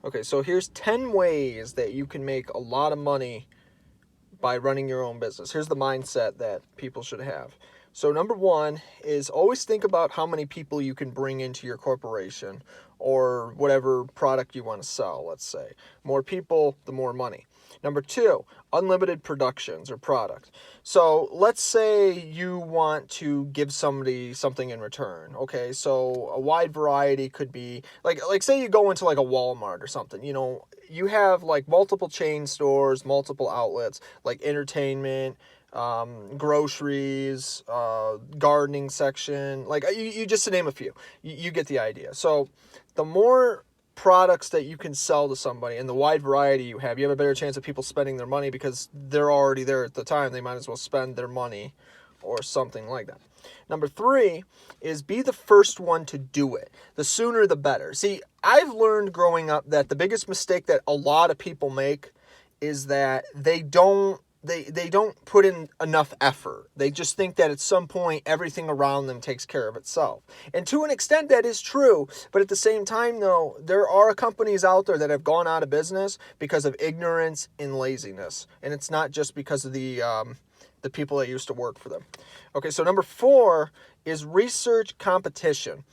Okay, so here's 10 ways that you can make a lot of money by running your own business. Here's the mindset that people should have. So number one is always think about how many people you can bring into your corporation or whatever product you want to sell, let's say. More people, the more money. Number two, unlimited productions or product. So let's say you want to give somebody something in return. Okay, so a wide variety could be like say you go into like a Walmart or something. You have like multiple chain stores, multiple outlets, like entertainment, groceries, gardening section, like you just to name a few. You get the idea. So the more products that you can sell to somebody and the wide variety you have a better chance of people spending their money because they're already there at the time. They might as well spend their money or something like that. Number three is be the first one to do it. The sooner the better. See, I've learned growing up that the biggest mistake that a lot of people make is that they don't put in enough effort. They just think that at some point everything around them takes care of itself. And to an extent that is true, but at the same time though, there are companies out there that have gone out of business because of ignorance and laziness. And it's not just because of the people that used to work for them. Okay, so number four is research competition.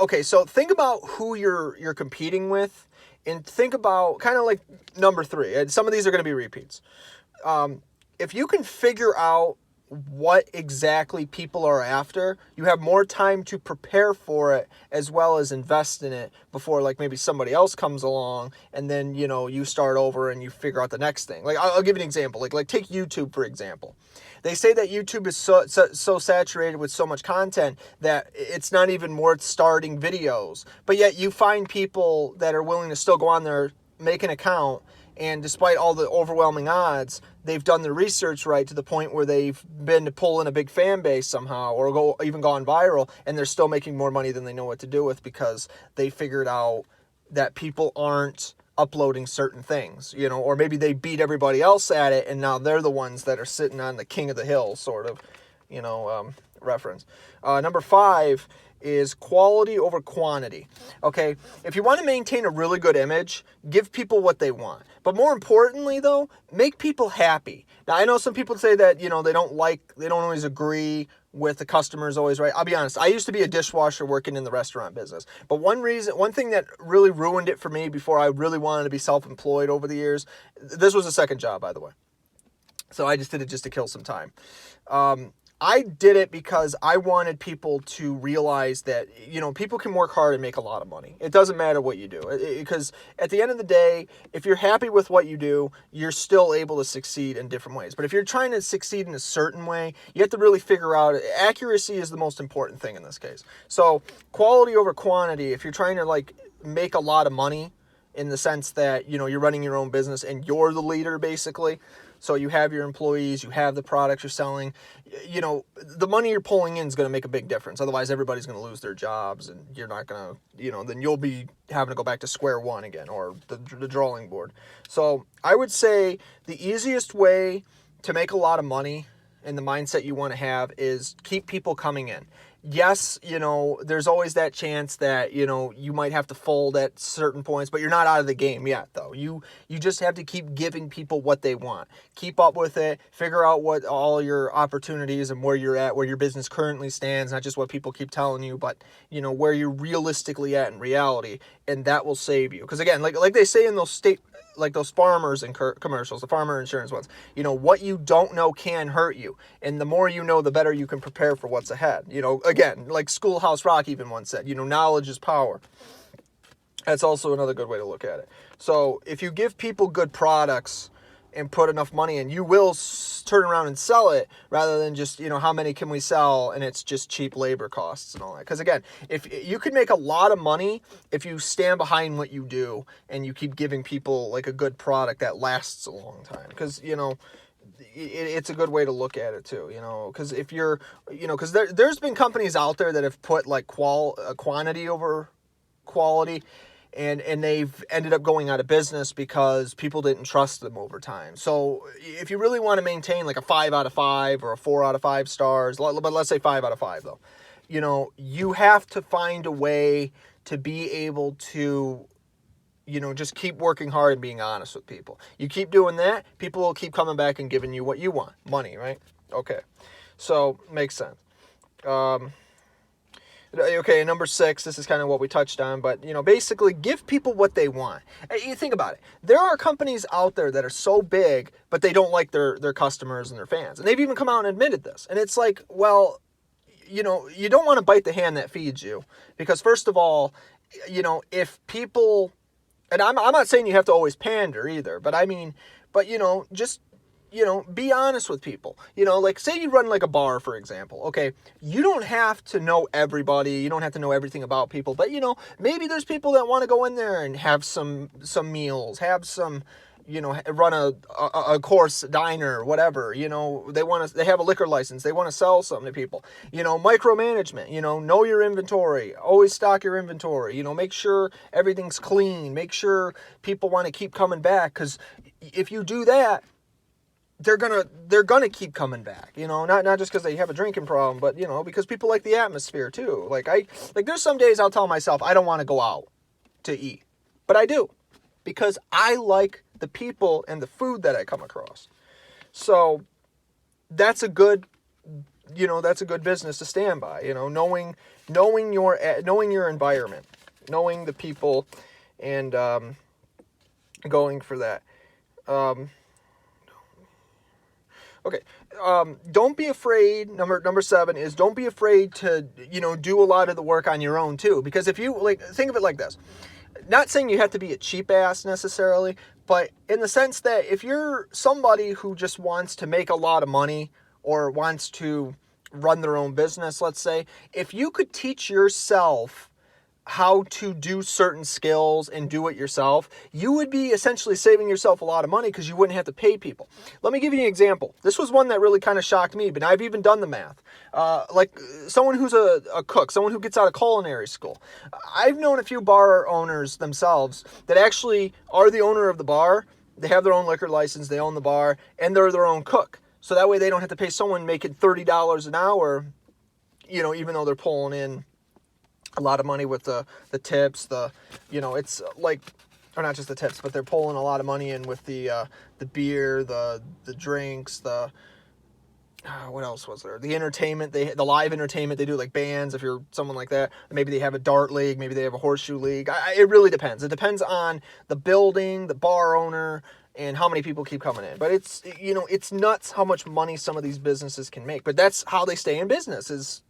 Okay, so think about who you're competing with and think about kind of like number three. And some of these are going to be repeats. If you can figure out what exactly people are after, you have more time to prepare for it as well as invest in it before like maybe somebody else comes along and then, you start over and you figure out the next thing. Like I'll give you an example. Like take YouTube, for example. They say that YouTube is so saturated with so much content that it's not even worth starting videos. But yet you find people that are willing to still go on there, make an account, and despite all the overwhelming odds, they've done the research right to the point where they've been to pull in a big fan base somehow or even gone viral, and they're still making more money than they know what to do with because they figured out that people aren't uploading certain things, or maybe they beat everybody else at it and now they're the ones that are sitting on the king of the hill sort of, reference. Number five is quality over quantity. Okay, if you want to maintain a really good image, give people what they want. But more importantly, though, make people happy. Now, I know some people say that, they don't always agree with the customers always right. I'll be honest, I used to be a dishwasher working in the restaurant business. But one thing that really ruined it for me before I really wanted to be self-employed over the years, this was a second job, by the way. So I just did it just to kill some time. I did it because I wanted people to realize that, people can work hard and make a lot of money. It doesn't matter what you do. Because at the end of the day, if you're happy with what you do, you're still able to succeed in different ways. But if you're trying to succeed in a certain way, you have to really figure out, accuracy is the most important thing in this case. So quality over quantity, if you're trying to make a lot of money in the sense that, you're running your own business and you're the leader basically. So you have your employees, you have the products you're selling, the money you're pulling in is going to make a big difference. Otherwise, everybody's going to lose their jobs and you're not going to, then you'll be having to go back to square one again or the drawing board. So I would say the easiest way to make a lot of money and the mindset you want to have is keep people coming in. Yes, there's always that chance that, you might have to fold at certain points, but you're not out of the game yet, though. You just have to keep giving people what they want. Keep up with it. Figure out what all your opportunities and where you're at, where your business currently stands, not just what people keep telling you, but, where you're realistically at in reality, and that will save you. Because, again, like they say in those farmers and commercials, the farmer insurance ones, what you don't know can hurt you. And the more you know, the better you can prepare for what's ahead. Again, like Schoolhouse Rock even once said, knowledge is power. That's also another good way to look at it. So if you give people good products and put enough money in, you will turn around and sell it rather than just, how many can we sell and it's just cheap labor costs and all that. Because again, if you can make a lot of money if you stand behind what you do and you keep giving people like a good product that lasts a long time. Because, it's a good way to look at it too, because if you're, because there's been companies out there that have put like quantity over quality. And they've ended up going out of business because people didn't trust them over time. So if you really want to maintain like a 5 out of 5 or a 4 out of 5 stars, but let's say 5 out of 5 though, you have to find a way to be able to just keep working hard and being honest with people. You keep doing that, people will keep coming back and giving you what you want, money, right? Okay, so makes sense. Okay, number 6, this is kind of what we touched on, but, basically give people what they want. You think about it. There are companies out there that are so big, but they don't like their customers and their fans. And they've even come out and admitted this. And it's like, well, you don't want to bite the hand that feeds you. Because first of all, if people, and I'm not saying you have to always pander either, but just be honest with people. Like say you run like a bar, for example. Okay, you don't have to know everybody. You don't have to know everything about people. But, maybe there's people that want to go in there and have some meals, have some, run a course diner, whatever. They have a liquor license. They want to sell something to people. Micromanagement, know your inventory. Always stock your inventory. Make sure everything's clean. Make sure people want to keep coming back. Because if you do that, they're gonna keep coming back, not just because they have a drinking problem, but because people like the atmosphere too. Like there's some days I'll tell myself I don't want to go out to eat, but I do, because I like the people and the food that I come across. So that's a good business to stand by. Knowing your environment, knowing the people, and going for that. Okay, don't be afraid. Number 7 is don't be afraid to, do a lot of the work on your own too. Because if you, think of it like this. Not saying you have to be a cheap ass necessarily, but in the sense that if you're somebody who just wants to make a lot of money or wants to run their own business, let's say, if you could teach yourself how to do certain skills and do it yourself, you would be essentially saving yourself a lot of money because you wouldn't have to pay people. Let me give you an example. This was one that really kind of shocked me, but I've even done the math. Like someone who's a cook, someone who gets out of culinary school. I've known a few bar owners themselves that actually are the owner of the bar. They have their own liquor license, they own the bar, and they're their own cook. So that way they don't have to pay someone making $30 an hour, even though they're pulling in a lot of money with the tips, it's like, or not just the tips, but they're pulling a lot of money in with the beer, the drinks, what else was there? The entertainment, the live entertainment, they do like bands, if you're someone like that. Maybe they have a dart league, maybe they have a horseshoe league. It really depends. It depends on the building, the bar owner, and how many people keep coming in. But it's, it's nuts how much money some of these businesses can make. But that's how they stay in business is,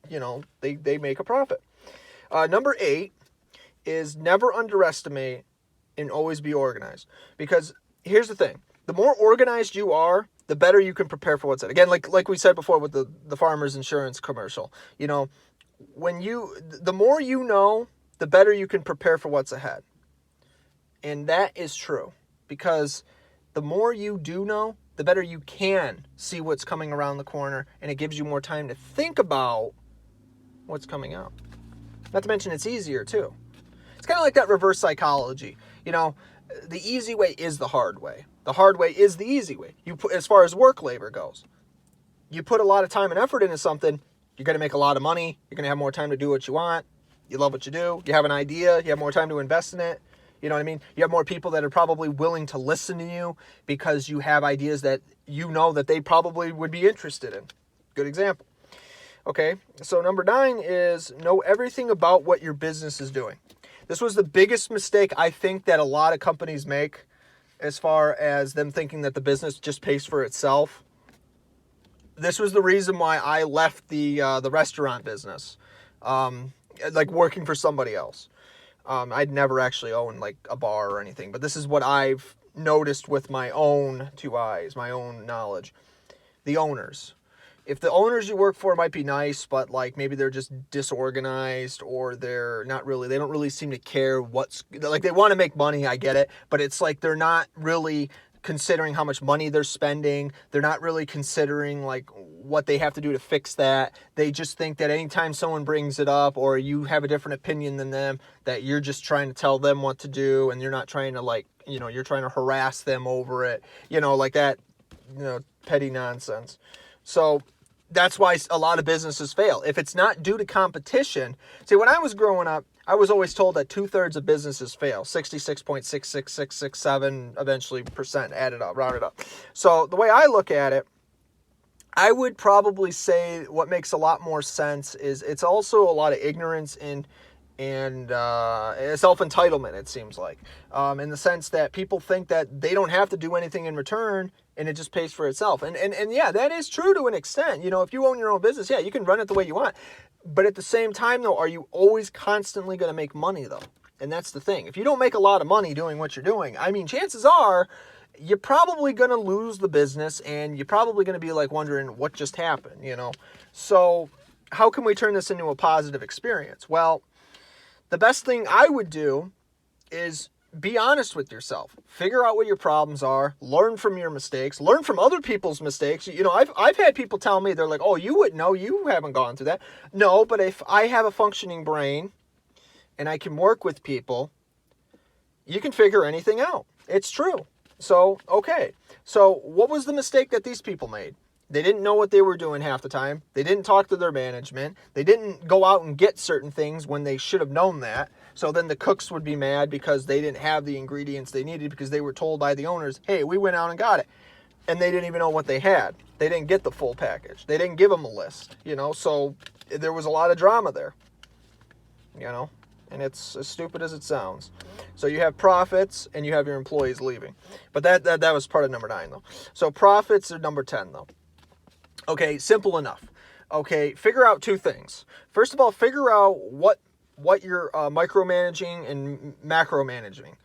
they make a profit. Number 8 is never underestimate and always be organized. Because here's the thing. The more organized you are, the better you can prepare for what's ahead. Again, like we said before with the farmer's insurance commercial. The more you know, the better you can prepare for what's ahead. And that is true. Because the more you do know, the better you can see what's coming around the corner. And it gives you more time to think about what's coming up. Not to mention it's easier too. It's kind of like that reverse psychology. The easy way is the hard way. The hard way is the easy way. As far as work labor goes. You put a lot of time and effort into something, you're going to make a lot of money. You're going to have more time to do what you want. You love what you do. You have an idea. You have more time to invest in it. You know what I mean? You have more people that are probably willing to listen to you because you have ideas that that they probably would be interested in. Good example. Okay, so number 9 is know everything about what your business is doing. This was the biggest mistake I think that a lot of companies make as far as them thinking that the business just pays for itself. This was the reason why I left the restaurant business, like working for somebody else. I'd never actually owned like a bar or anything, but this is what I've noticed with my own 2 eyes, my own knowledge. The owners. If the owners you work for might be nice, but like maybe they're just disorganized or they don't really seem to care they want to make money, I get it, but it's like they're not really considering how much money they're spending. They're not really considering like what they have to do to fix that. They just think that anytime someone brings it up or you have a different opinion than them, that you're just trying to tell them what to do and you're not trying to you're trying to harass them over it, like that, petty nonsense. So that's why a lot of businesses fail. If it's not due to competition. See, when I was growing up, I was always told that 2/3 of businesses fail, 66.66667 eventually percent added up, rounded up. So the way I look at it, I would probably say what makes a lot more sense is it's also a lot of ignorance and self-entitlement, it seems like, in the sense that people think that they don't have to do anything in return and it just pays for itself. And yeah, that is true to an extent. You know, if you own your own business, yeah, you can run it the way you want. But at the same time, though, are you always constantly going to make money, though? And that's the thing. If you don't make a lot of money doing what you're doing, I mean, chances are you're probably going to lose the business and you're probably going to be like wondering what just happened, you know? So how can we turn this into a positive experience? Well, the best thing I would do is be honest with yourself. Figure out what your problems are. Learn from your mistakes. Learn from other people's mistakes. You know, I've had people tell me, they're like, oh, you wouldn't know. You haven't gone through that. No, but if I have a functioning brain and I can work with people, you can figure anything out. It's true. So, okay. So what was the mistake that these people made? They didn't know what they were doing half the time. They didn't talk to their management. They didn't go out and get certain things when they should have known that. So then the cooks would be mad because they didn't have the ingredients they needed because they were told by the owners, hey, we went out and got it. And they didn't even know what they had. They didn't get the full package. They didn't give them a list, you know. So there was a lot of drama there, you know. And it's as stupid as it sounds. So you have profits and you have your employees leaving. But that was part of number 9, though. So profits are number 10, though. Okay, simple enough. Okay, figure out 2 things. First of all, figure out what you're micromanaging and macromanaging.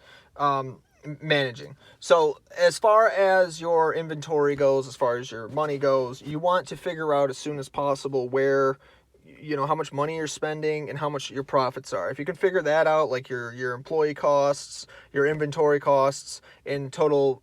Managing. So as far as your inventory goes, as far as your money goes, you want to figure out as soon as possible where, you know, how much money you're spending and how much your profits are. If you can figure that out, like your employee costs, your inventory costs, and total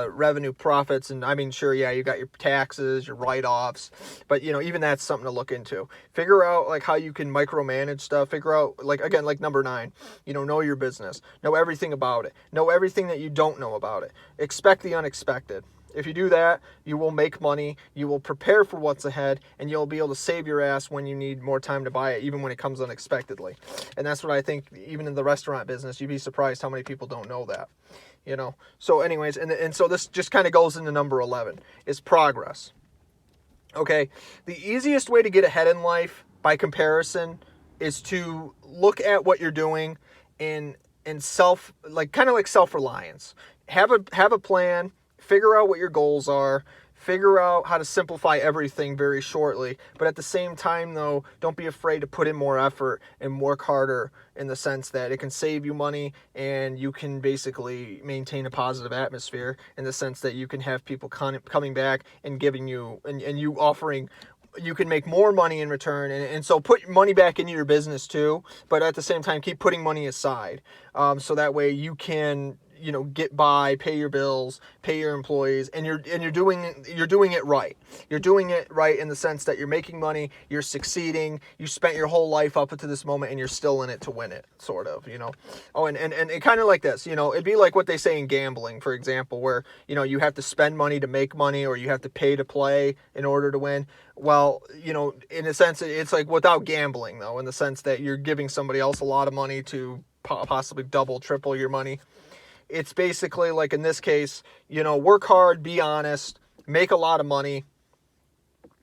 revenue profits, and I mean, sure, yeah, you got your taxes, your write-offs, but, you know, even that's something to look into. Figure out, like, how you can micromanage stuff. Figure out, like, again, like number 9, you know your business. Know everything about it. Know everything that you don't know about it. Expect the unexpected. If you do that, you will make money, you will prepare for what's ahead, and you'll be able to save your ass when you need more time to buy it, even when it comes unexpectedly. And that's what I think, even in the restaurant business, you'd be surprised how many people don't know that, you know. So anyways, and so this just kind of goes into number 11, is progress. Okay, the easiest way to get ahead in life, by comparison, is to look at what you're doing in self-reliance. Have a plan. Figure out what your goals are. Figure out how to simplify everything very shortly. But at the same time, though, don't be afraid to put in more effort and work harder, in the sense that it can save you money and you can basically maintain a positive atmosphere, in the sense that you can have people coming back and giving you, and you offering, you can make more money in return. And so put money back into your business too, but at the same time, keep putting money aside. So that way you can, you know, get by, pay your bills, pay your employees, and you're doing it right. You're doing it right in the sense that you're making money, you're succeeding, you spent your whole life up to this moment, and you're still in it to win it, sort of, you know. Oh, and it kind of like this, you know, it'd be like what they say in gambling, for example, where, you know, you have to spend money to make money, or you have to pay to play in order to win. Well, you know, in a sense, it's like without gambling, though, in the sense that you're giving somebody else a lot of money to possibly double, triple your money. It's basically like, in this case, you know, work hard, be honest, make a lot of money,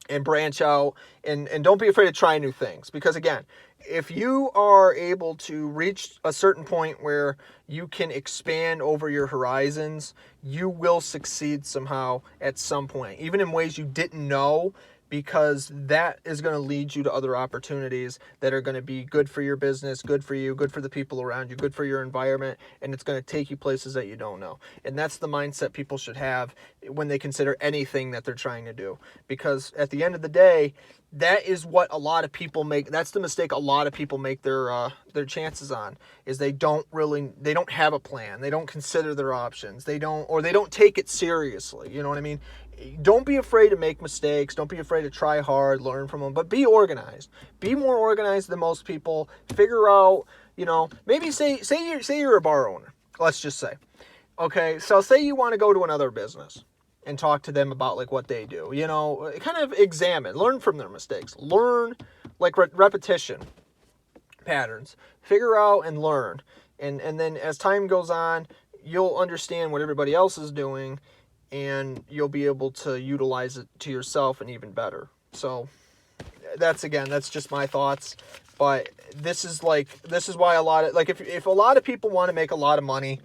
and branch out, and don't be afraid to try new things. Because again, if you are able to reach a certain point where you can expand over your horizons, you will succeed somehow at some point, even in ways you didn't know, because that is going to lead you to other opportunities that are going to be good for your business, good for you, good for the people around you, good for your environment, and it's going to take you places that you don't know. And that's the mindset people should have when they consider anything that they're trying to do. Because at the end of the day, that is what a lot of people make. That's the mistake a lot of people make their chances on, is they don't have a plan. They don't consider their options. They don't take it seriously. You know what I mean? Don't be afraid to make mistakes. Don't be afraid to try hard, learn from them, but be organized. Be more organized than most people. Figure out, you know, maybe say you're a bar owner. Let's just say. Okay, so say you want to go to another business and talk to them about, like, what they do. You know, kind of examine, learn from their mistakes. Learn, like, repetition. patterns. Figure out and learn. And then as time goes on, you'll understand what everybody else is doing, and you'll be able to utilize it to yourself and even better. So that's just my thoughts. But this is why a lot of, like, if a lot of people want to make a lot of money,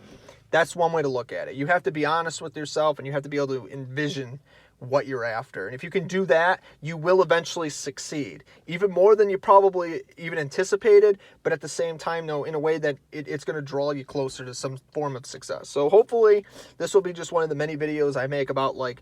that's one way to look at it. You have to be honest with yourself, and you have to be able to envision what you're after. And if you can do that, you will eventually succeed, even more than you probably even anticipated, but at the same time, no, in a way that it's going to draw you closer to some form of success. So hopefully this will be just one of the many videos I make about like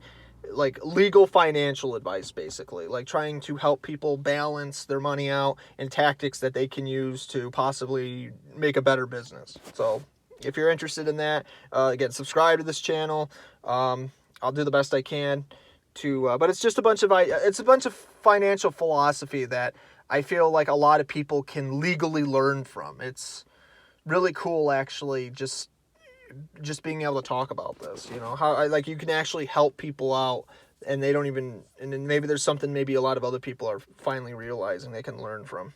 legal financial advice, basically, like trying to help people balance their money out and tactics that they can use to possibly make a better business. So if you're interested in that, again, subscribe to this channel. I'll do the best I can to, but it's just a bunch of financial philosophy that I feel like a lot of people can legally learn from. It's really cool, actually, just being able to talk about this, how like you can actually help people out, and they don't even, and then maybe there's something maybe a lot of other people are finally realizing they can learn from.